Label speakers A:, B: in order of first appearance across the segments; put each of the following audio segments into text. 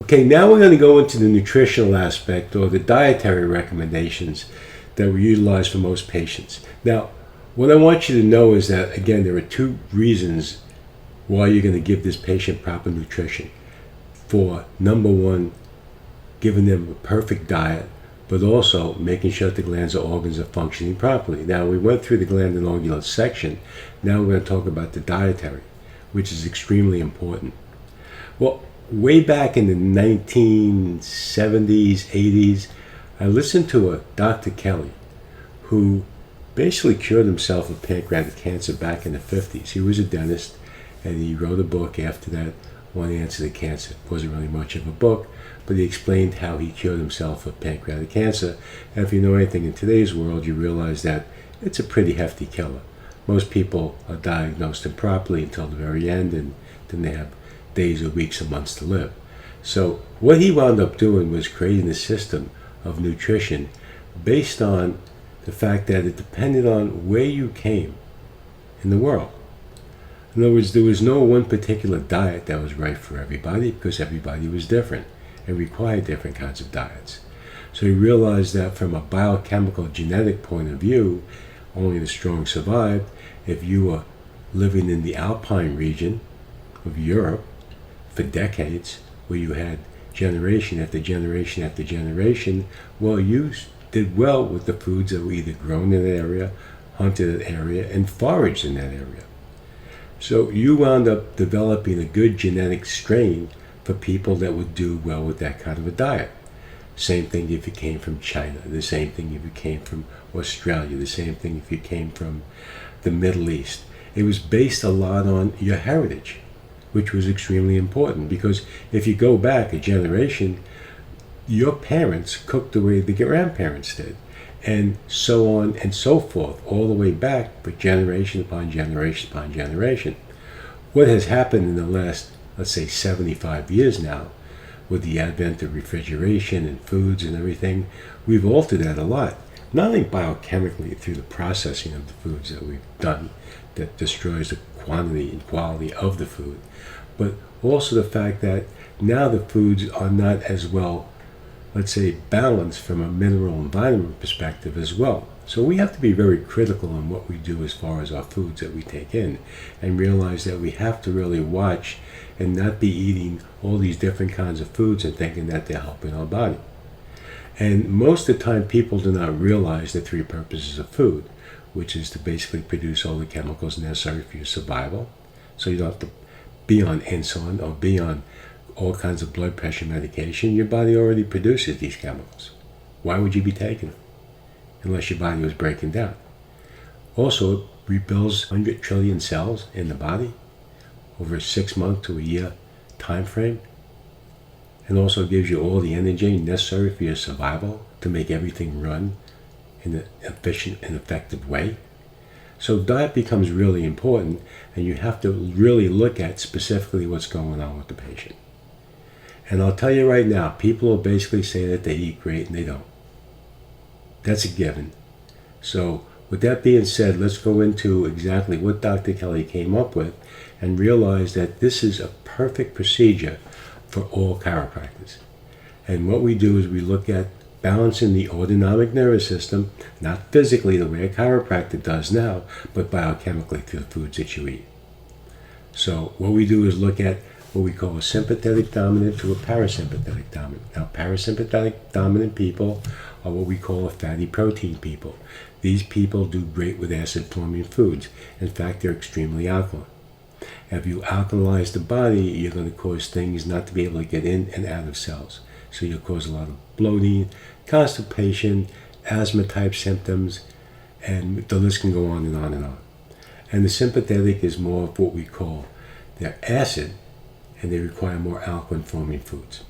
A: Okay, now we're going to go into the nutritional aspect or the dietary recommendations that we utilize for most patients. Now, what I want you to know is that, again, there are two reasons why you're going to give this patient proper nutrition. For number one, giving them a perfect diet, but also making sure that the glands or organs are functioning properly. Now, we went through the gland and organ section. Now we're going to talk about the dietary, which is extremely important. Well, way back in the 1970s, 80s, I listened to a Dr. Kelly who basically cured himself of pancreatic cancer back in the 50s. He was a dentist, and he wrote a book after that, One Answer to Cancer. It wasn't really much of a book, but he explained how he cured himself of pancreatic cancer. And if you know anything in today's world, you realize that it's a pretty hefty killer. Most people are diagnosed improperly until the very end, and then they have days or weeks or months to live. So what he wound up doing was creating a system of nutrition based on the fact that it depended on where you came in the world. In other words, there was no one particular diet that was right for everybody, because everybody was different and required different kinds of diets. So he realized that from a biochemical genetic point of view, only the strong survived. If you were living in the Alpine region of Europe for decades, where you had generation after generation after generation, well, you did well with the foods that were either grown in that area, hunted in that area, and foraged in that area. So you wound up developing a good genetic strain for people that would do well with that kind of a diet. Same thing if you came from China, the same thing if you came from Australia, the same thing if you came from the Middle East. It was based a lot on your heritage, which was extremely important, because if you go back a generation, your parents cooked the way the grandparents did, and so on and so forth, all the way back for generation upon generation upon generation. What has happened in the last, let's say, 75 years now, with the advent of refrigeration and foods and everything, we've altered that a lot. Not only biochemically through the processing of the foods that we've done that destroys the quantity and quality of the food, but also the fact that now the foods are not as well, let's say, balanced from a mineral and vitamin perspective as well. So we have to be very critical in what we do as far as our foods that we take in, and realize that we have to really watch and not be eating all these different kinds of foods and thinking that they're helping our body. And most of the time, people do not realize the three purposes of food, which is to basically produce all the chemicals necessary for your survival. So you don't have to be on insulin or be on all kinds of blood pressure medication. Your body already produces these chemicals. Why would you be taking them unless your body was breaking down? Also, it rebuilds 100 trillion cells in the body over a 6-month to a year time frame, and also gives you all the energy necessary for your survival to make everything run in an efficient and effective way. So diet becomes really important, and you have to really look at specifically what's going on with the patient. And I'll tell you right now, people will basically say that they eat great and they don't. That's a given. So with that being said, let's go into exactly what Dr. Kelly came up with and realize that this is a perfect procedure for all chiropractors. And what we do is we look at balancing the autonomic nervous system, not physically the way a chiropractor does now, but biochemically through the foods that you eat. So what we do is look at what we call a sympathetic dominant to a parasympathetic dominant. Now, parasympathetic dominant people are what we call a fatty protein people. These people do great with acid-forming foods. In fact, they're extremely alkaline. If you alkalize the body, you're going to cause things not to be able to get in and out of cells. So you'll cause a lot of bloating, constipation, asthma-type symptoms, and the list can go on and on and on. And the sympathetic is more of what we call they're acid, and they require more alkaline-forming foods.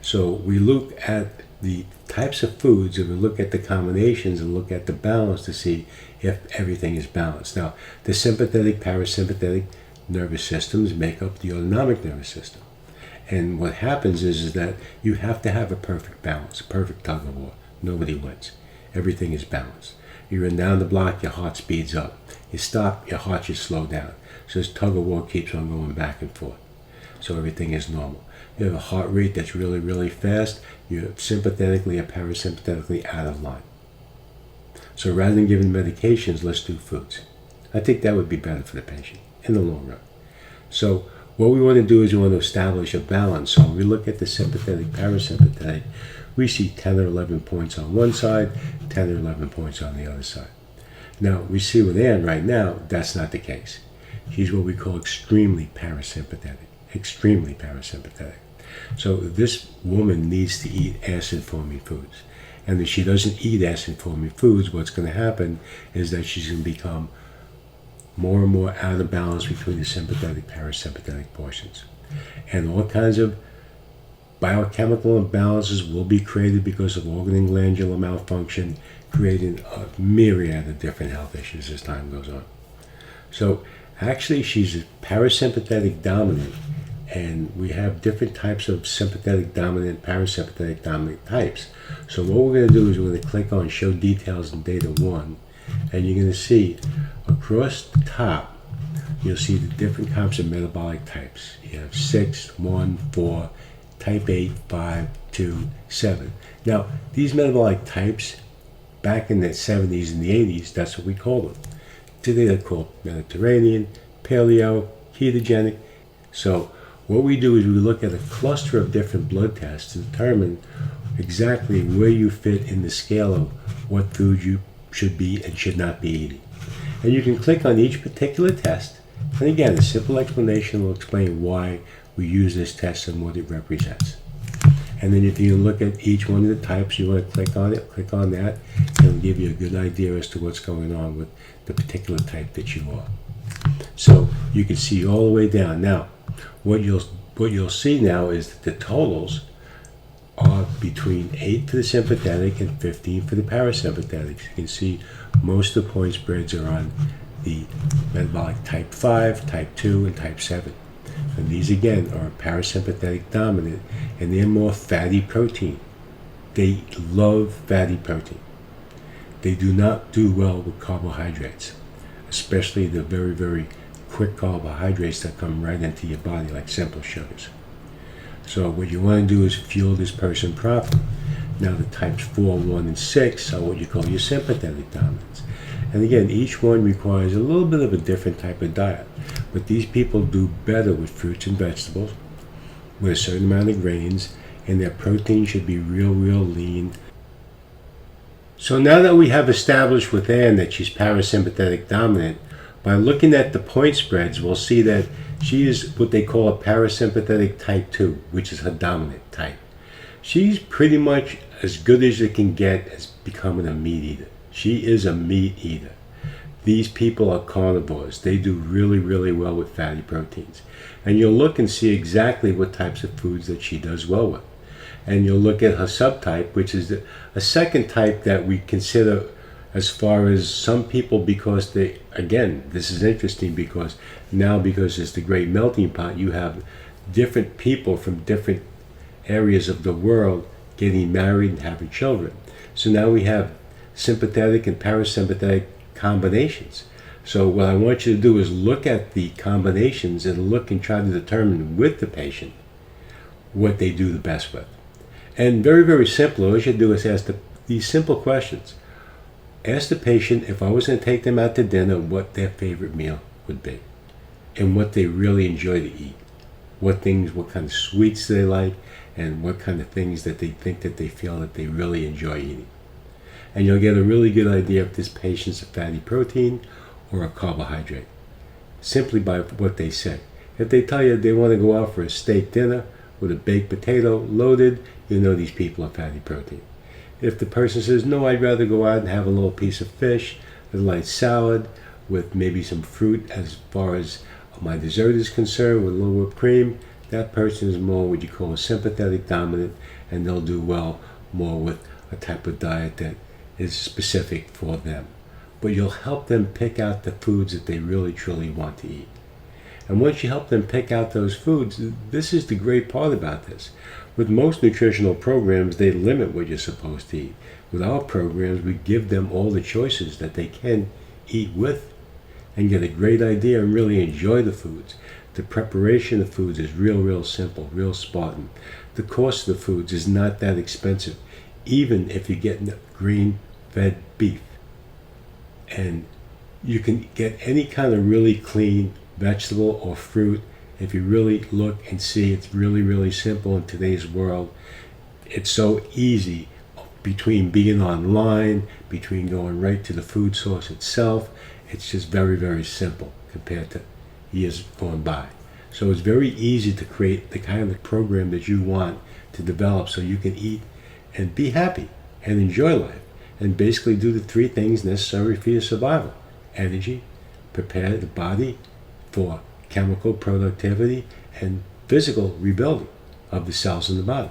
A: So we look at the types of foods, and we look at the combinations and look at the balance to see if everything is balanced. Now, the sympathetic, parasympathetic nervous systems make up the autonomic nervous system. And what happens is that you have to have a perfect balance, a perfect tug of war. Nobody wins. Everything is balanced. You run down the block, your heart speeds up. You stop, your heart should slow down. So this tug of war keeps on going back and forth. So everything is normal. you have a heart rate that's really, really fast, you're sympathetically or parasympathetically out of line. So rather than giving medications, let's do foods. I think that would be better for the patient in the long run. So what we want to do is we want to establish a balance. So when we look at the sympathetic, parasympathetic, we see 10 or 11 points on one side, 10 or 11 points on the other side. Now, we see with Anne right now, that's not the case. She's what we call extremely parasympathetic. Extremely parasympathetic. So this woman needs to eat acid-forming foods. And if she doesn't eat acid-forming foods, what's going to happen is that she's going to become more and more out of balance between the sympathetic, parasympathetic portions. And all kinds of biochemical imbalances will be created because of organ and glandular malfunction, creating a myriad of different health issues as time goes on. So actually she's a parasympathetic dominant, and we have different types of sympathetic dominant, parasympathetic dominant types. So what we're going to do is we're going to click on Show Details in Data 1, and you're going to see across the top, you'll see the different types of metabolic types. You have 6, 1, 4, type 8, 5, 2, 7. Now, these metabolic types, back in the 70s and the 80s, that's what we called them. Today they're called Mediterranean, Paleo, Ketogenic. So what we do is we look at a cluster of different blood tests to determine exactly where you fit in the scale of what food you should be and should not be eating. And you can click on each particular test, and again, a simple explanation will explain why we use this test and what it represents. And then if you look at each one of the types, you want to click on it, click on that, and it'll give you a good idea as to what's going on with the particular type that you are. So you can see all the way down. Now, what you'll see now is that the totals are between 8 for the sympathetic and 15 for the parasympathetic. You can see most of the point spreads are on the metabolic type 5, type 2, and type 7. And these again are parasympathetic dominant, and they're more fatty protein. They love fatty protein. They do not do well with carbohydrates, especially the very, very quick carbohydrates that come right into your body like simple sugars. So what you want to do is fuel this person properly. Now the types 4, 1, and 6 are what you call your sympathetic dominants. And again, each one requires a little bit of a different type of diet. But these people do better with fruits and vegetables, with a certain amount of grains, and their protein should be real lean. So now that we have established with Anne that she's parasympathetic dominant, by looking at the point spreads, we'll see that she is what they call a parasympathetic type 2, which is her dominant type. She's pretty much as good as it can get as becoming a meat eater. She is a meat eater. These people are carnivores. They do really well with fatty proteins. And you'll look and see exactly what types of foods that she does well with. And you'll look at her subtype, which is a second type that we consider as far as some people, because they, again, this is interesting because it's the great melting pot, you have different people from different areas of the world getting married and having children. So now we have sympathetic and parasympathetic combinations. So what I want you to do is look at the combinations and look and try to determine with the patient what they do the best with. And very simple, all you should do is ask these simple questions. Ask the patient, if I was going to take them out to dinner, what their favorite meal would be and what they really enjoy to eat. What kind of sweets they like, and what kind of things that they think that they feel that they really enjoy eating. And you'll get a really good idea if this patient's a fatty protein or a carbohydrate, simply by what they say. If they tell you they want to go out for a steak dinner with a baked potato loaded, you know these people are fatty protein. If the person says, no, I'd rather go out and have a little piece of fish, a light salad with maybe some fruit as far as my dessert is concerned, with a little whipped cream, that person is more what you call a sympathetic dominant, and they'll do well more with a type of diet that is specific for them. But you'll help them pick out the foods that they really truly want to eat. And once you help them pick out those foods, this is the great part about this. With most nutritional programs, they limit what you're supposed to eat. With our programs, we give them all the choices that they can eat with and get a great idea and really enjoy the foods. The preparation of foods is real simple, real Spartan. The cost of the foods is not that expensive, even if you're getting green-fed beef. And you can get any kind of really clean vegetable or fruit. If you really look and see, it's really simple in today's world. It's so easy between being online, between going right to the food source itself. It's just very simple compared to years gone by. So it's very easy to create the kind of program that you want to develop so you can eat and be happy and enjoy life and basically do the 3 things necessary for your survival. Energy, prepare the body for chemical productivity, and physical rebuilding of the cells in the body.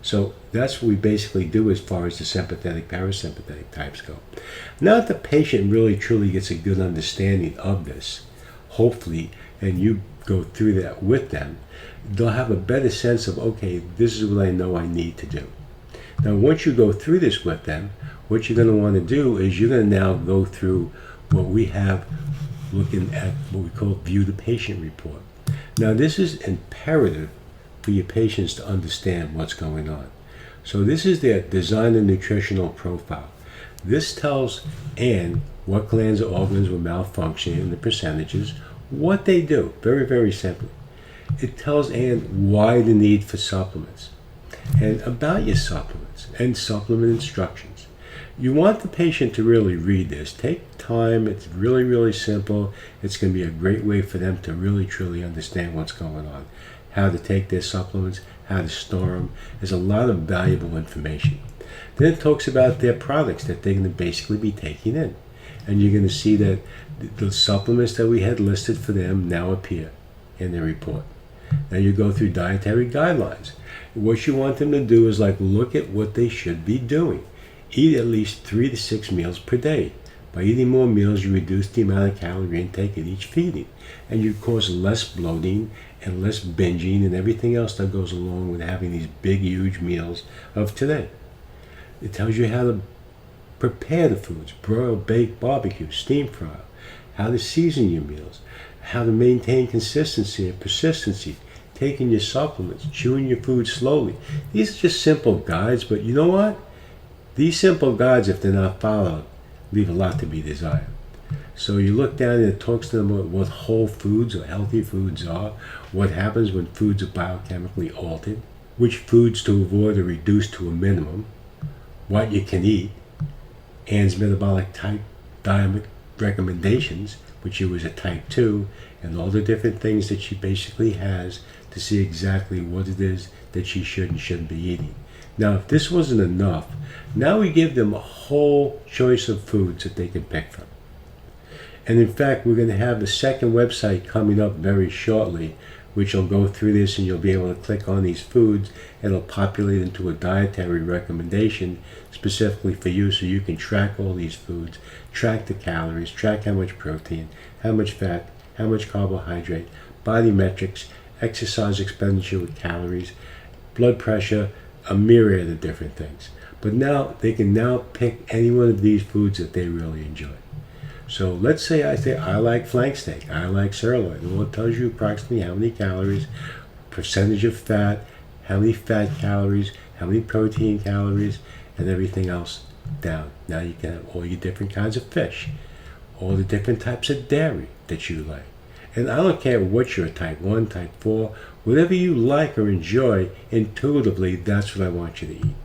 A: So that's what we basically do as far as the sympathetic, parasympathetic types go. Now that the patient really truly gets a good understanding of this, hopefully, and you go through that with them, they'll have a better sense of, okay, this is what I know I need to do. Now, once you go through this with them, what you're going to want to do is you're going to now go through what we have looking at what we call View the Patient Report. Now, this is imperative for your patients to understand what's going on. So this is their design and nutritional profile. This tells Anne what glands or organs were malfunctioning and the percentages, what they do, very simply. It tells Anne why the need for supplements and about your supplements and supplement instructions. You want the patient to really read this. Take time. It's really simple. It's going to be a great way for them to really truly understand what's going on, how to take their supplements, how to store them. There's a lot of valuable information. Then it talks about their products that they're going to basically be taking in. And you're going to see that the supplements that we had listed for them now appear in the report. Now you go through dietary guidelines. What you want them to do is look at what they should be doing. Eat at least 3 to 6 meals per day. By eating more meals, you reduce the amount of calorie intake at each feeding, and you cause less bloating and less binging and everything else that goes along with having these big, huge meals of today. It tells you how to prepare the foods: broil, bake, barbecue, steam fry, how to season your meals, how to maintain consistency and persistency, taking your supplements, chewing your food slowly. These are just simple guides, but you know what? These simple guides, if they're not followed, leave a lot to be desired. So you look down and it talks to them about what whole foods or healthy foods are, what happens when foods are biochemically altered, which foods to avoid or reduce to a minimum, what you can eat, Anne's metabolic type diet recommendations, which she was a type 2, and all the different things that she basically has to see exactly what it is that she should and shouldn't be eating. Now, if this wasn't enough, now we give them a whole choice of foods that they can pick from. And in fact, we're going to have a second website coming up very shortly, which will go through this, and you'll be able to click on these foods, and it'll populate into a dietary recommendation specifically for you, so you can track all these foods, track the calories, track how much protein, how much fat, how much carbohydrate, body metrics, exercise expenditure with calories, blood pressure, a myriad of different things. But now they can now pick any one of these foods that they really enjoy. So let's say I like flank steak, I like sirloin. Well, it tells you approximately how many calories, percentage of fat, how many fat calories, how many protein calories, and everything else down. Now you can have all your different kinds of fish, all the different types of dairy that you like. And I don't care what you're, type 1, type 4, whatever you like or enjoy, intuitively, that's what I want you to eat.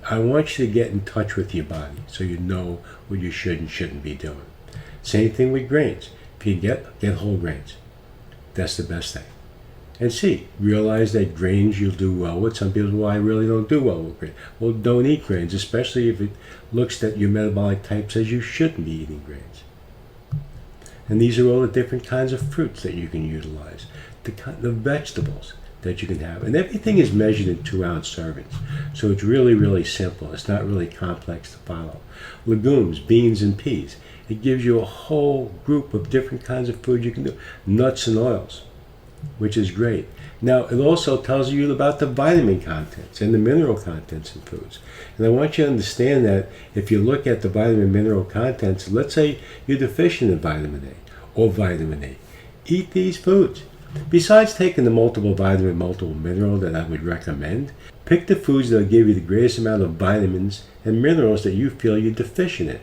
A: I want you to get in touch with your body so you know what you should and shouldn't be doing. Same thing with grains. If you get whole grains. That's the best thing. And realize that grains you'll do well with. Some people, well, I really don't do well with grains. Well, don't eat grains, especially if it looks that your metabolic type says you shouldn't be eating grains. And these are all the different kinds of fruits that you can utilize, the vegetables that you can have. And everything is measured in 2-ounce servings. So it's really simple. It's not really complex to follow. Legumes, beans, and peas. It gives you a whole group of different kinds of food you can do. Nuts and oils, which is great. Now, it also tells you about the vitamin contents and the mineral contents in foods. And I want you to understand that if you look at the vitamin mineral contents, let's say you're deficient in vitamin A or vitamin A, eat these foods. besides taking the multiple vitamin, multiple mineral that I would recommend, pick the foods that will give you the greatest amount of vitamins and minerals that you feel you're deficient in.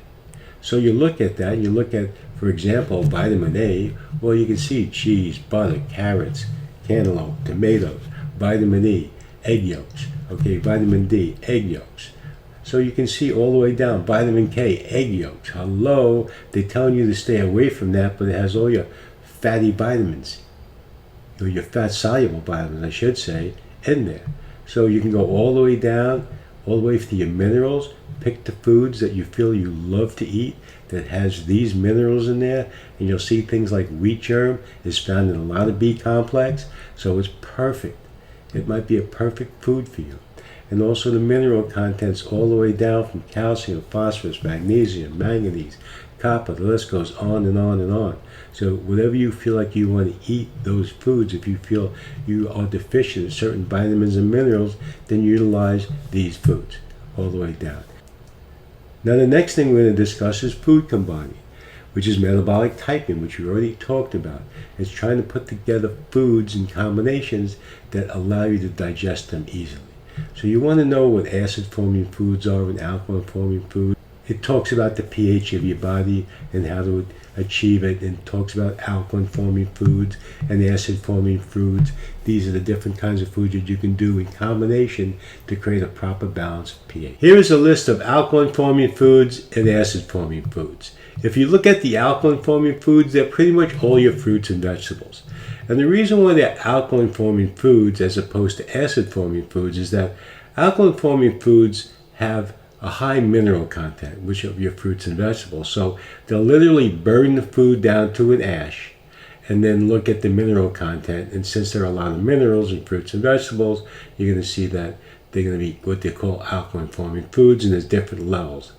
A: So you look at that, you look at, for example, vitamin A. Well, you can see cheese, butter, carrots, cantaloupe, tomatoes, vitamin E, egg yolks. Okay, vitamin D, egg yolks. So you can see all the way down, vitamin K, egg yolks. Hello, they're telling you to stay away from that, but it has all your fatty vitamins, or your fat-soluble vitamins, I should say, in there. So you can go all the way down, all the way to your minerals. Pick the foods that you feel you love to eat that has these minerals in there, and you'll see things like wheat germ is found in a lot of B complex, so it's perfect. It might be a perfect food for you. And also the mineral contents all the way down from calcium, phosphorus, magnesium, manganese, copper, the list goes on and on and on. So whatever you feel like you want to eat those foods, if you feel you are deficient in certain vitamins and minerals, then utilize these foods all the way down. Now the next thing we're going to discuss is food combining, which is metabolic typing, which we already talked about. It's trying to put together foods and combinations that allow you to digest them easily. So you want to know what acid-forming foods are and alkaline-forming foods. It talks about the pH of your body and how to achieve it, and talks about alkaline-forming foods and acid-forming foods. These are the different kinds of foods that you can do in combination to create a proper balance of pH. Here is a list of alkaline-forming foods and acid-forming foods. If you look at the alkaline-forming foods, they're pretty much all your fruits and vegetables. And the reason why they're alkaline-forming foods as opposed to acid-forming foods is that alkaline-forming foods have a high mineral content, which of your fruits and vegetables. So they'll literally burn the food down to an ash and then look at the mineral content. And since there are a lot of minerals in fruits and vegetables, you're going to see that they're going to be what they call alkaline-forming foods, and there's different levels,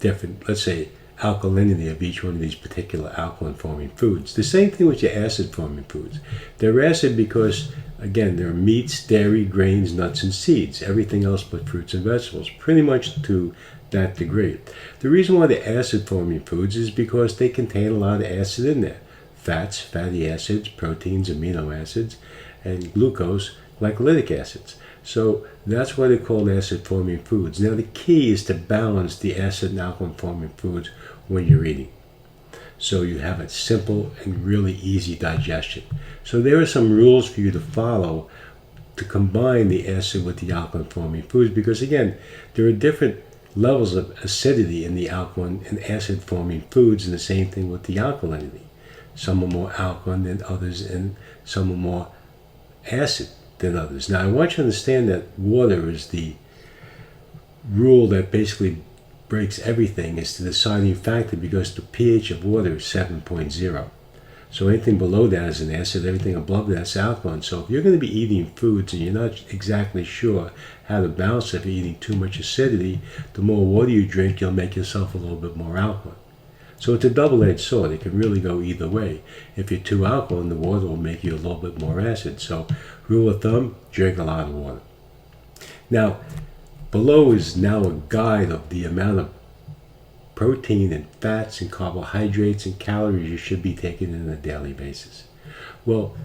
A: different, let's say, alkalinity of each one of these particular alkaline-forming foods. The same thing with your acid-forming foods. They're acid because, again, they're meats, dairy, grains, nuts, and seeds. Everything else but fruits and vegetables, pretty much to that degree. The reason why they're acid-forming foods is because they contain a lot of acid in there. Fats, fatty acids, proteins, amino acids, and glucose, glycolytic acids. So that's why they're called acid-forming foods. Now the key is to balance the acid and alkaline-forming foods when you're eating, so you have a simple and really easy digestion. So there are some rules for you to follow to combine the acid with the alkaline-forming foods, because again, there are different levels of acidity in the alkaline and acid-forming foods, and the same thing with the alkalinity. Some are more alkaline than others, and some are more acid than others. Now I want you to understand that water is the rule that basically breaks everything. Is the deciding factor, because the pH of water is 7.0. So anything below that is an acid, everything above that is alkaline. So if you're going to be eating foods and you're not exactly sure how to balance it, if you're eating too much acidity, the more water you drink, you'll make yourself a little bit more alkaline. So it's a double-edged sword. It can really go either way. If you're too alkaline, the water will make you a little bit more acid. So rule of thumb, drink a lot of water. Now, below is now a guide of the amount of protein and fats and carbohydrates and calories you should be taking on a daily basis. Well,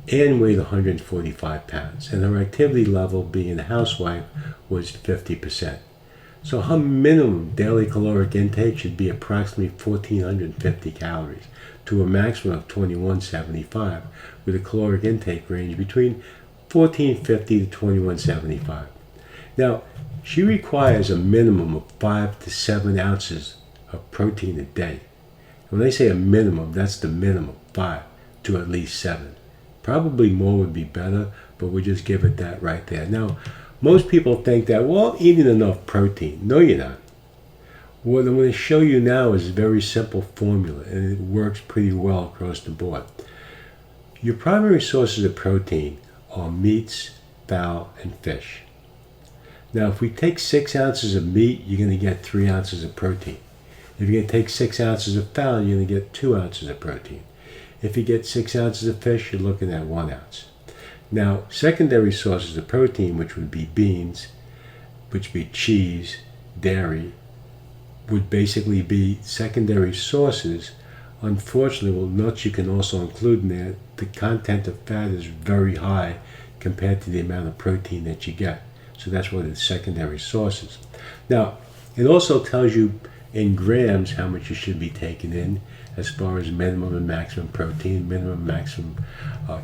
A: Ann weighed 145 pounds, and her activity level, being a housewife, was 50%. So her minimum daily caloric intake should be approximately 1,450 calories to a maximum of 2,175, with a caloric intake range between 1,450 to 2,175. Now, she requires a minimum of 5 to 7 ounces of protein a day. When they say a minimum, that's the minimum, 5 to at least 7. Probably more would be better, but we'll just give it that right there. Now, most people think that, well, I'm eating enough protein. No, you're not. What I'm going to show you now is a very simple formula, and it works pretty well across the board. Your primary sources of protein are meats, fowl, and fish. Now, if we take 6 ounces of meat, you're going to get 3 ounces of protein. If you're going to take 6 ounces of fowl, you're going to get 2 ounces of protein. If you get 6 ounces of fish, you're looking at 1 ounce. Now, secondary sources of protein, which would be beans, which would be cheese, dairy, would basically be secondary sources Unfortunately, well, nuts you can also include in there, the content of fat is very high compared to the amount of protein that you get. So that's one of the secondary sources. Now, it also tells you in grams how much you should be taking in as far as minimum and maximum protein, minimum maximum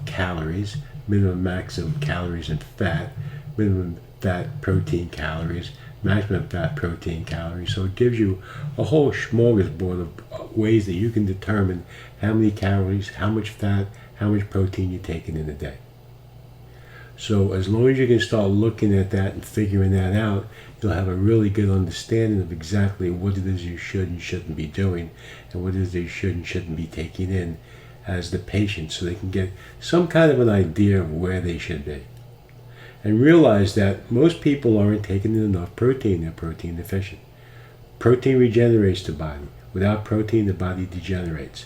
A: calories, minimum maximum calories and fat, minimum fat protein calories, maximum fat protein calories. So it gives you a whole smorgasbord of ways that you can determine how many calories, how much fat, how much protein you're taking in a day. So as long as you can start looking at that and figuring that out, you'll have a really good understanding of exactly what it is you should and shouldn't be doing, and what it is that you should and shouldn't be taking in as the patient, so they can get some kind of an idea of where they should be. And realize that most people aren't taking in enough protein. They're protein deficient. Protein regenerates the body. Without protein, the body degenerates.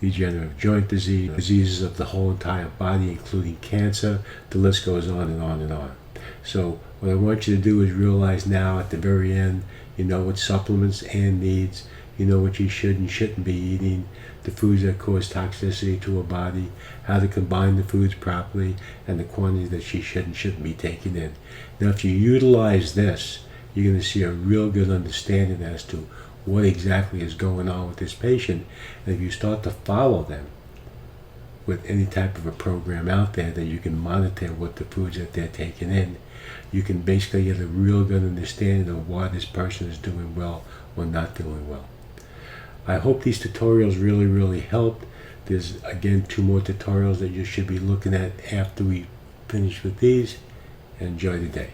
A: Degenerative joint disease, diseases of the whole entire body, including cancer. The list goes on and on and on. So what I want you to do is realize now at the very end, you know what supplements and needs, you know what you should and shouldn't be eating, the foods that cause toxicity to a body, how to combine the foods properly, and the quantity that she should and shouldn't be taking in. Now, if you utilize this, you're going to see a real good understanding as to what exactly is going on with this patient. And if you start to follow them with any type of a program out there that you can monitor what the foods that they're taking in, you can basically get a real good understanding of why this person is doing well or not doing well. I hope these tutorials really helped. There's again 2 more tutorials that you should be looking at after we finish with these. Enjoy the day.